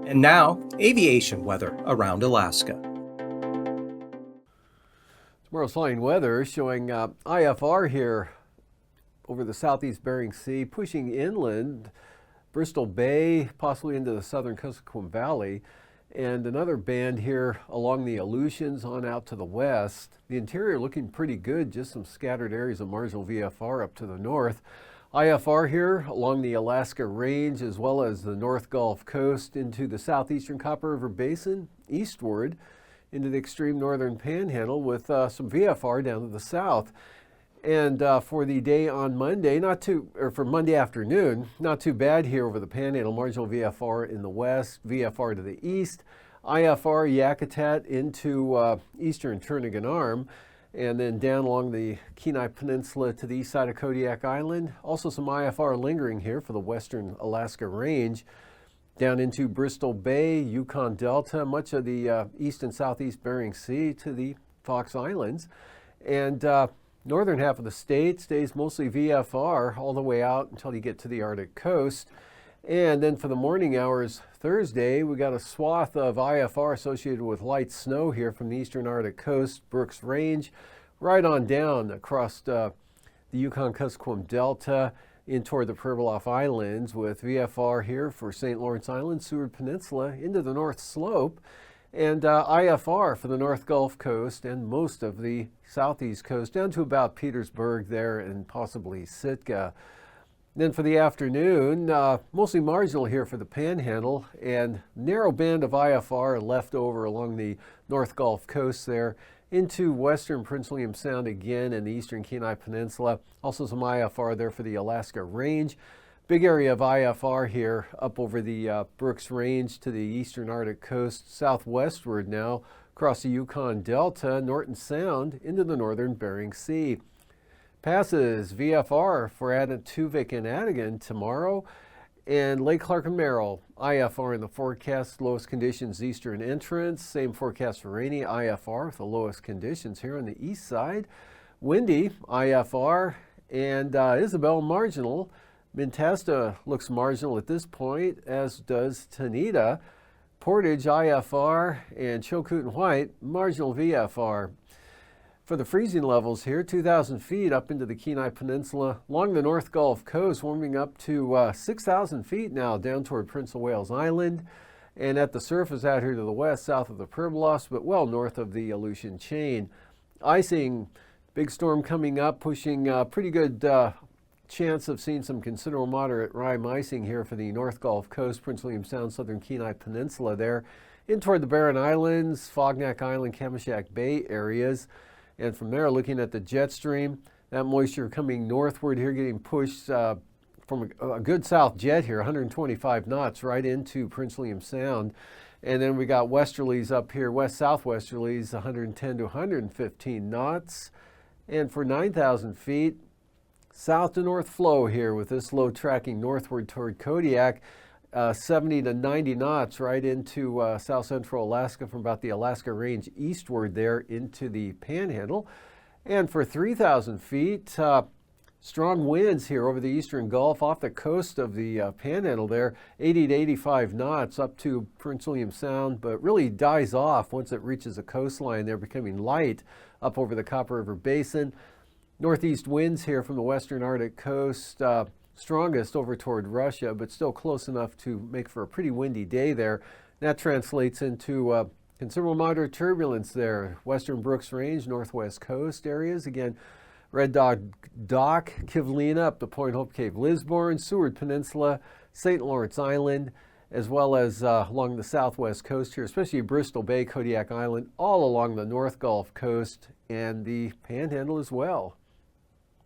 And now, aviation weather around Alaska. Tomorrow's flying weather showing IFR here over the southeast Bering Sea, pushing inland, Bristol Bay, possibly into the southern Kuskokwim Valley, and another band here along the Aleutians on out to the west. The interior looking pretty good, just some scattered areas of marginal VFR up to the north. IFR here along the Alaska Range as well as the North Gulf Coast into the southeastern Copper River Basin, eastward into the extreme northern Panhandle with some VFR down to the south. And for the day on Monday, for Monday afternoon, not too bad here over the Panhandle. Marginal VFR in the west, VFR to the east, IFR Yakutat into eastern Turnagain Arm, and then down along the Kenai Peninsula to the east side of Kodiak Island. Also some IFR lingering here for the western Alaska Range, down into Bristol Bay, Yukon Delta, much of the east and southeast Bering Sea to the Fox Islands. And northern half of the state stays mostly VFR all the way out until you get to the Arctic coast. And then for the morning hours Thursday, we got a swath of IFR associated with light snow here from the eastern Arctic coast, Brooks Range, right on down across the Yukon Kuskokwim Delta in toward the Pribilof Islands, with VFR here for St. Lawrence Island, Seward Peninsula into the North Slope, and IFR for the North Gulf Coast and most of the southeast coast down to about Petersburg there and possibly Sitka. Then for the afternoon, mostly marginal here for the Panhandle, and narrow band of IFR left over along the North Gulf Coast there into western Prince William Sound again and the eastern Kenai Peninsula. Also some IFR there for the Alaska Range. Big area of IFR here up over the Brooks Range to the eastern Arctic coast, southwestward now across the Yukon Delta, Norton Sound into the northern Bering Sea. Passes VFR for Atutuvik and Adigan tomorrow, and Lake Clark and Merrill, IFR in the forecast, lowest conditions eastern entrance. Same forecast for Rainy, IFR with the lowest conditions here on the east side. Windy, IFR, and Isabel marginal. Mintasta looks marginal at this point, as does Tanita. Portage, IFR, and Chilkoot and White, marginal VFR. For the freezing levels here, 2,000 feet up into the Kenai Peninsula, along the North Gulf Coast, warming up to 6,000 feet now down toward Prince of Wales Island, and at the surface out here to the west, south of the Pribilofs, but well north of the Aleutian chain. Icing, big storm coming up, pushing pretty good chance of seeing some considerable moderate rime icing here for the North Gulf Coast, Prince William Sound, southern Kenai Peninsula there, in toward the Barren Islands, Fognak Island, Kamishak Bay areas. And from there, looking at the jet stream, that moisture coming northward here, getting pushed from a good south jet here, 125 knots right into Prince William Sound. And then we got westerlies up here, west-southwesterlies, 110 to 115 knots. And for 9,000 feet, south to north flow here with this low tracking northward toward Kodiak, 70 to 90 knots right into south central Alaska from about the Alaska Range eastward there into the Panhandle. And for 3,000 feet, strong winds here over the eastern Gulf off the coast of the Panhandle there, 80 to 85 knots up to Prince William Sound, but really dies off once it reaches the coastline there, becoming light up over the Copper River Basin. Northeast winds here from the western Arctic coast, strongest over toward Russia, but still close enough to make for a pretty windy day there. That translates into considerable moderate turbulence there. Western Brooks Range, northwest coast areas. Again, Red Dog Dock, Kivlina up to Point Hope Cape Lisburn, Seward Peninsula, St. Lawrence Island, as well as along the southwest coast here, especially Bristol Bay, Kodiak Island, all along the North Gulf Coast and the Panhandle as well.